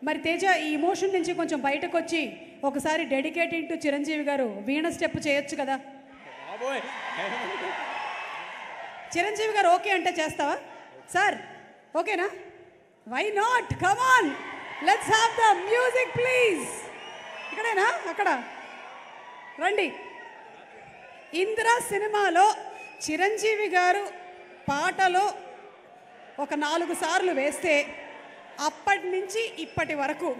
మరి తేజ ఈ ఎమోషన్ నుంచి కొంచెం బయటకు వచ్చి ఒకసారి డెడికేటెడ్ టు చిరంజీవి గారు వీణ స్టెప్ చేయొచ్చు కదా. చిరంజీవి గారు ఓకే అంటే చేస్తావా సార్? ఓకేనా? Why not? Come on, let's have the music please. ఇక్కడేనా? అక్కడ రండి. ఇందిరా సినిమాలో చిరంజీవి గారు పాటలో ఒక 4 సార్లు వేస్తే అప్పటి నుంచి ఇప్పటి వరకు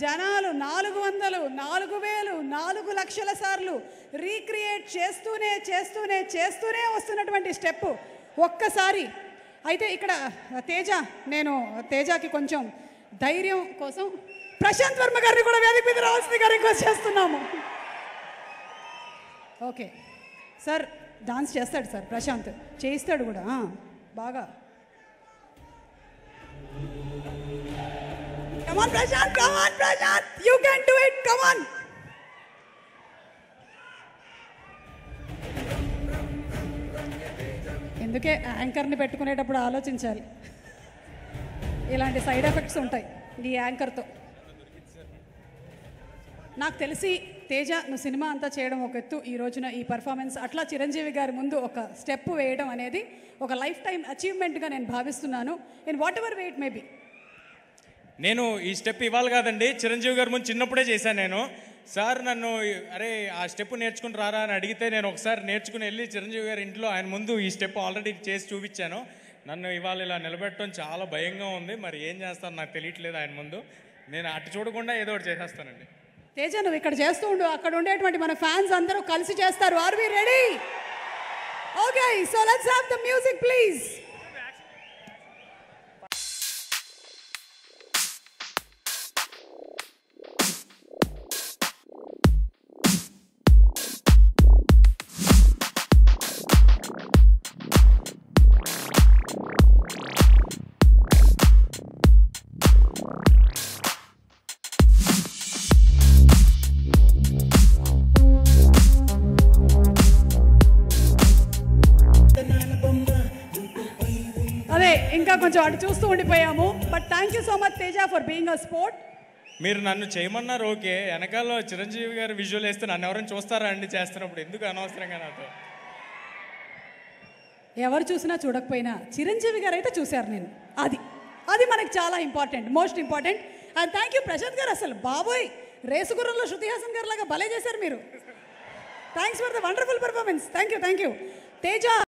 జనాలు 400, 4000, 4 లక్షల సార్లు రీక్రియేట్ చేస్తూనే వస్తున్నటువంటి స్టెప్ ఒక్కసారి. అయితే ఇక్కడ నేను తేజకి కొంచెం ధైర్యం కోసం ప్రశాంత్ వర్మ గారిని కూడా వేదిక మీద రావాల్సిందిగా రిక్వెస్ట్ చేస్తున్నాము. ఓకే సార్, డాన్స్ చేస్తాడు సార్, ప్రశాంత్ చేయిస్తాడు కూడా బాగా. Come on Prashant, you can do it, come on. ఎందుకే యాంకర్ని పెట్టుకునేటప్పుడు ఆలోచించాలి, ఇలాంటి సైడ్ ఎఫెక్ట్స్ ఉంటాయి ఈ యాంకర్తో. నాకు తెలిసి తేజ, నువ్వు సినిమా అంతా చేయడం ఒక ఎత్తు, ఈ రోజున ఈ పర్ఫార్మెన్స్ అట్లా చిరంజీవి గారి ముందు ఒక స్టెప్ వేయడం అనేది ఒక లైఫ్ టైం అచీవ్మెంట్గా నేను భావిస్తున్నాను. In what ever way it may be. నేను ఈ స్టెప్ ఇవ్వాలి కాదండి, చిరంజీవి గారి ముందు చిన్నప్పుడే చేశాను నేను. సార్ నన్ను అరే ఆ స్టెప్ నేర్చుకుని రారా అని అడిగితే నేను ఒకసారి నేర్చుకుని వెళ్ళి చిరంజీవి గారి ఇంట్లో ఆయన ముందు ఈ స్టెప్ ఆల్రెడీ చేసి చూపించాను. నన్ను ఇవాళ ఇలా నిలబెట్టడం చాలా భయంగా ఉంది, మరి ఏం చేస్తాను నాకు తెలియట్లేదు ఆయన ముందు. నేను అటు చూడకుండా ఏదో ఒకటి చేసేస్తానండి. తేజ నువ్వు ఇక్కడ చేస్తూ ఉండు, అక్కడ ఉండేటువంటి మన ఫ్యాన్స్ అందరూ కలిసి చేస్తారు. Are we ready? Okay, so let's have the music please. ఇంకా కొంచెం అటు చూస్తూ ఉండిపోయాము. But thank you so much Teja for being a sport. మీరు నన్ను చేయమన్నారు ఓకే, వెనకాల చిరంజీవి గారు విజువల్ వేస్తే నన్ను ఎవరైనా చూస్తారా అండి చేస్తున్నప్పుడు? ఎందుకు అనవసరంగా నాతో? ఎవరు చూసినా చూడకపోయినా చిరంజీవి గారు అయితే చూశారు నేను. అది మనకి చాలా important, most important. And thank you Prashant garu, అసలు బాబోయ్ రేసుగుర్రంలో శృతి హాసన్ గారు లాగా భలే చేశారు మీరు. Thanks for the wonderful performance. Thank you Teja.